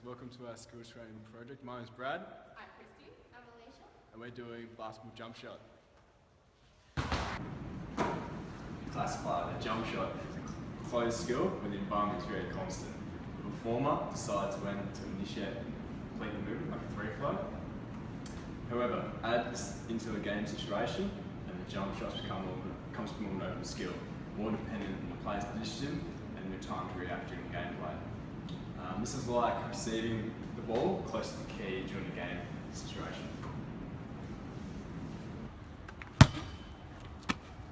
guys, welcome to our skills training project. My name's Brad. I'm Christie. I'm Alicia. And we're doing basketball jump shot. Classify a jump shot as a closed skill where the environment is very constant. The performer decides when to initiate and complete the movement, like a free flow. However, add this into a game situation and the jump shots becomes more an open skill, more dependent on the player's position and your time to react during gameplay. This is like receiving the ball close to the key during a game situation.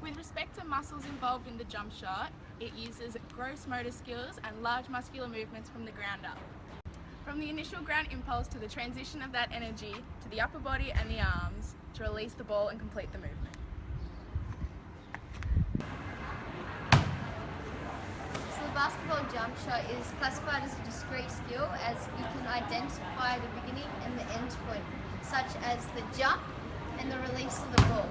With respect to muscles involved in the jump shot, it uses gross motor skills and large muscular movements from the ground up. From the initial ground impulse to the transition of that energy to the upper body and the arms to release the ball and complete the movement. So the basketball jump shot is classified as a discrete skill as you can identify the beginning and the end point, such as the jump and the release of the ball.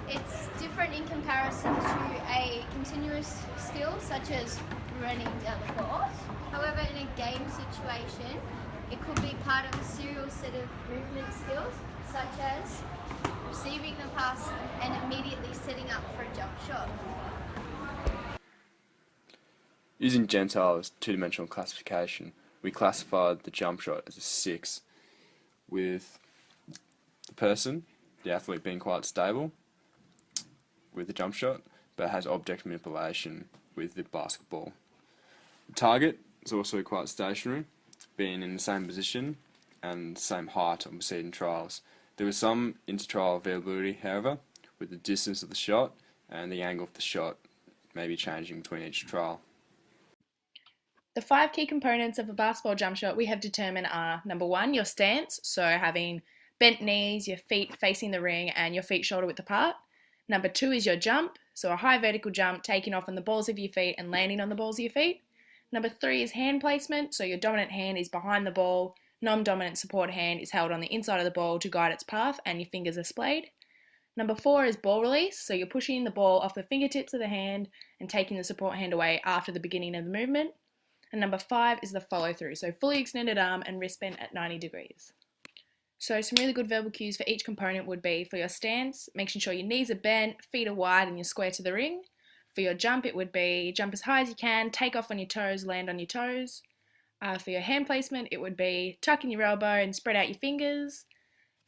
It's different in comparison to a continuous skill such as running down the court. However, in a game situation, it could be part of a serial set of movement skills such as receiving the pass and immediately setting up for a jump shot. Using Gentile's two-dimensional classification, we classified the jump shot as a 6, with the athlete being quite stable with the jump shot, but has object manipulation with the basketball. The target is also quite stationary, being in the same position and the same height on preceding trials. There was some inter-trial variability, however, with the distance of the shot and the angle of the shot maybe changing between each trial. The 5 key components of a basketball jump shot we have determined are: number 1, your stance, so having bent knees, your feet facing the ring and your feet shoulder width apart. Number 2 is your jump, so a high vertical jump taking off on the balls of your feet and landing on the balls of your feet. Number 3 is hand placement, so your dominant hand is behind the ball, non-dominant support hand is held on the inside of the ball to guide its path and your fingers are splayed. Number 4 is ball release, so you're pushing the ball off the fingertips of the hand and taking the support hand away after the beginning of the movement. And number 5 is the follow through, so fully extended arm and wrist bent at 90 degrees. So some really good verbal cues for each component would be: for your stance, making sure your knees are bent, feet are wide and you're square to the ring. For your jump, it would be jump as high as you can, take off on your toes, land on your toes. For your hand placement, it would be tuck in your elbow and spread out your fingers.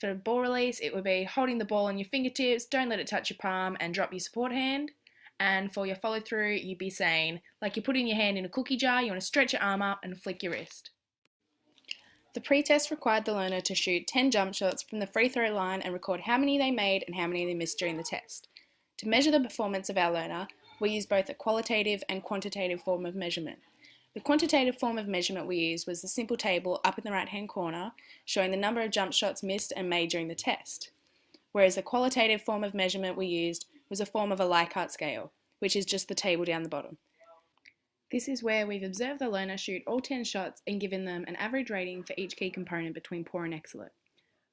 For ball release, it would be holding the ball on your fingertips, don't let it touch your palm and drop your support hand. And for your follow through, you'd be saying, like you're putting your hand in a cookie jar, you want to stretch your arm up and flick your wrist. The pre-test required the learner to shoot 10 jump shots from the free throw line and record how many they made and how many they missed during the test. To measure the performance of our learner, we used both a qualitative and quantitative form of measurement. The quantitative form of measurement we used was the simple table up in the right hand corner showing the number of jump shots missed and made during the test, whereas the qualitative form of measurement we used was a form of a Likert scale, which is just the table down the bottom. This is where we've observed the learner shoot all 10 shots and given them an average rating for each key component between poor and excellent.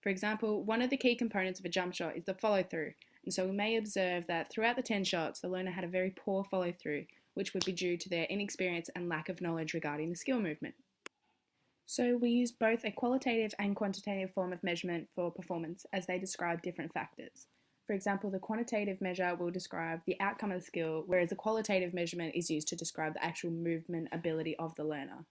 For example, one of the key components of a jump shot is the follow through, and so we may observe that throughout the 10 shots the learner had a very poor follow through, which would be due to their inexperience and lack of knowledge regarding the skill movement. So we used both a qualitative and quantitative form of measurement for performance as they describe different factors. For example, the quantitative measure will describe the outcome of the skill, whereas the qualitative measurement is used to describe the actual movement ability of the learner.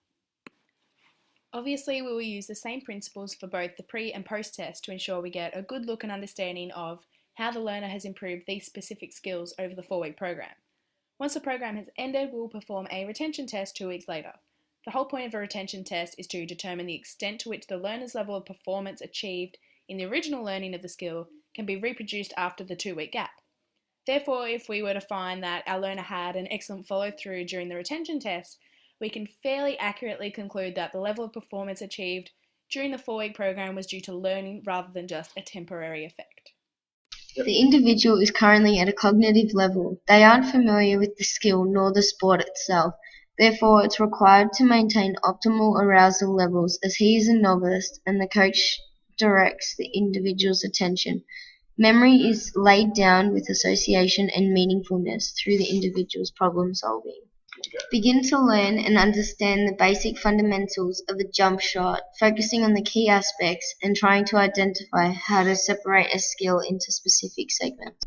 Obviously, we will use the same principles for both the pre and post test to ensure we get a good look and understanding of how the learner has improved these specific skills over the 4-week program. Once the program has ended, we will perform a retention test 2 weeks later. The whole point of a retention test is to determine the extent to which the learner's level of performance achieved in the original learning of the skill can be reproduced after the 2-week gap. Therefore, if we were to find that our learner had an excellent follow-through during the retention test, we can fairly accurately conclude that the level of performance achieved during the 4-week program was due to learning rather than just a temporary effect. The individual is currently at a cognitive level. They aren't familiar with the skill nor the sport itself. Therefore, it's required to maintain optimal arousal levels as he is a novice and the coach directs the individual's attention. Memory is laid down with association and meaningfulness through the individual's problem solving. Begin to learn and understand the basic fundamentals of a jump shot, focusing on the key aspects and trying to identify how to separate a skill into specific segments.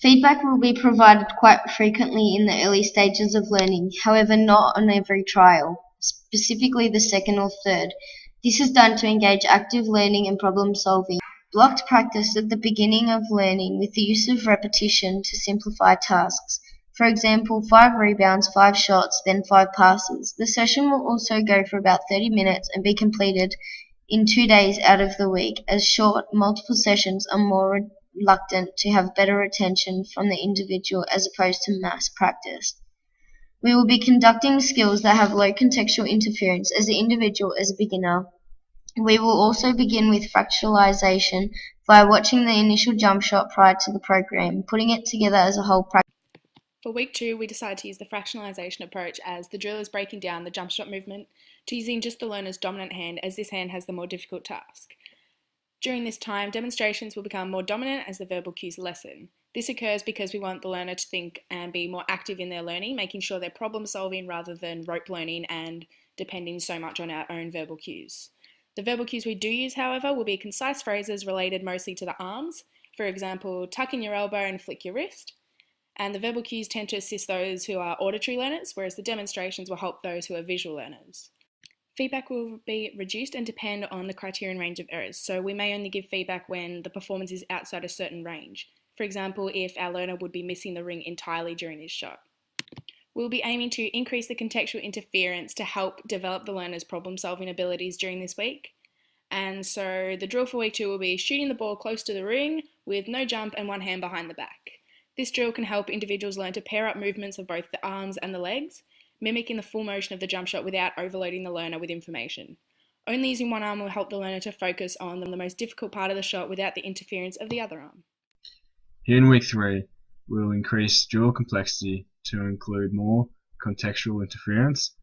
Feedback will be provided quite frequently in the early stages of learning, however not on every trial, specifically the second or third. This is done to engage active learning and problem solving. Blocked practice at the beginning of learning with the use of repetition to simplify tasks. For example, 5 rebounds, 5 shots, then 5 passes. The session will also go for about 30 minutes and be completed in 2 days out of the week, as short, multiple sessions are more reluctant to have better retention from the individual as opposed to mass practice. We will be conducting skills that have low contextual interference as the individual as a beginner. We will also begin with fractionalization via watching the initial jump shot prior to the program, putting it together as a whole practice. For week 2, we decided to use the fractionalization approach as the drill is breaking down the jump shot movement to using just the learner's dominant hand, as this hand has the more difficult task. During this time, demonstrations will become more dominant as the verbal cues lessen. This occurs because we want the learner to think and be more active in their learning, making sure they're problem solving rather than rope learning and depending so much on our own verbal cues. The verbal cues we do use, however, will be concise phrases related mostly to the arms. For example, tuck in your elbow and flick your wrist. And the verbal cues tend to assist those who are auditory learners, whereas the demonstrations will help those who are visual learners. Feedback will be reduced and depend on the criterion range of errors, so we may only give feedback when the performance is outside a certain range. For example, if our learner would be missing the ring entirely during this shot. We'll be aiming to increase the contextual interference to help develop the learner's problem-solving abilities during this week. And so the drill for week 2 will be shooting the ball close to the ring with no jump and one hand behind the back. This drill can help individuals learn to pair up movements of both the arms and the legs, mimicking the full motion of the jump shot without overloading the learner with information. Only using one arm will help the learner to focus on the most difficult part of the shot without the interference of the other arm. Here in week 3, we will increase drill complexity to include more contextual interference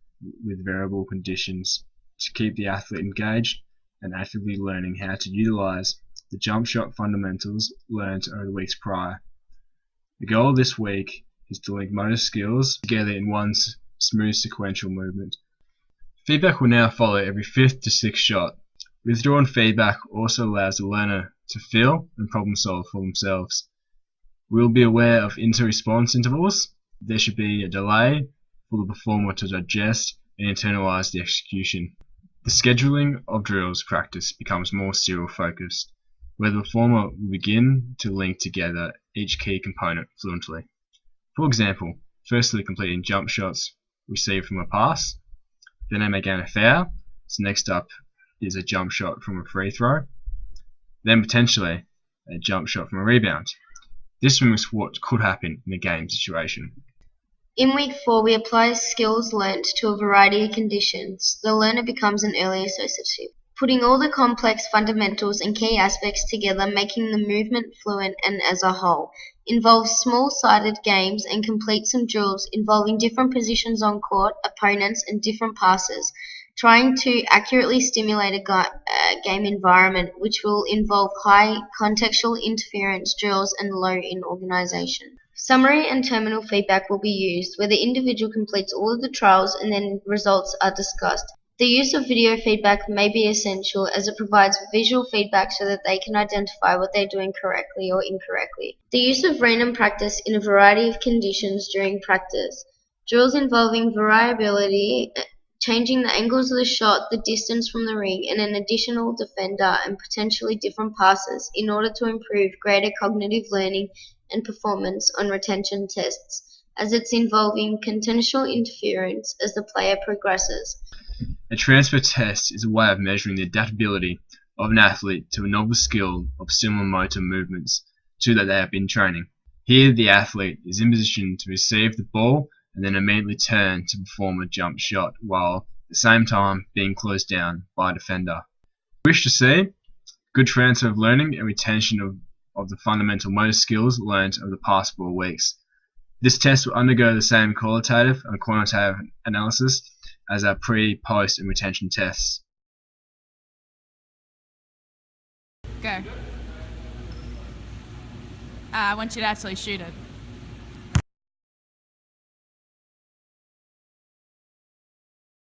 with variable conditions to keep the athlete engaged and actively learning how to utilize the jump shot fundamentals learned over the weeks prior. The goal of this week is to link motor skills together in one smooth sequential movement. Feedback will now follow every 5th to 6th shot. Withdrawn feedback also allows the learner to feel and problem solve for themselves. We will be aware of inter-response intervals. There should be a delay for the performer to digest and internalize the execution. The scheduling of drills practice becomes more serial focused, where the performer will begin to link together each key component fluently. For example, firstly completing jump shots received from a pass, then they may gain a foul, so next up is a jump shot from a free throw, then potentially a jump shot from a rebound. This mimics what could happen in a game situation. In week 4, we apply skills learnt to a variety of conditions. The learner becomes an early associative, putting all the complex fundamentals and key aspects together, making the movement fluent and as a whole. Involves small-sided games and complete some drills involving different positions on court, opponents, and different passes, trying to accurately stimulate a game environment which will involve high contextual interference drills and low in organization. Summary and terminal feedback will be used, where the individual completes all of the trials and then results are discussed. The use of video feedback may be essential as it provides visual feedback so that they can identify what they're doing correctly or incorrectly. The use of random practice in a variety of conditions during practice. Drills involving variability, changing the angles of the shot, the distance from the ring, and an additional defender and potentially different passes in order to improve greater cognitive learning and performance on retention tests, as it's involving contextual interference as the player progresses. A transfer test is a way of measuring the adaptability of an athlete to a novel skill of similar motor movements to that they have been training. Here the athlete is in position to receive the ball and then immediately turn to perform a jump shot while at the same time being closed down by a defender. We wish to see good transfer of learning and retention of the fundamental motor skills learned over the past 4 weeks. This test will undergo the same qualitative and quantitative analysis as our pre, post and retention tests. Go. I want you to actually shoot it.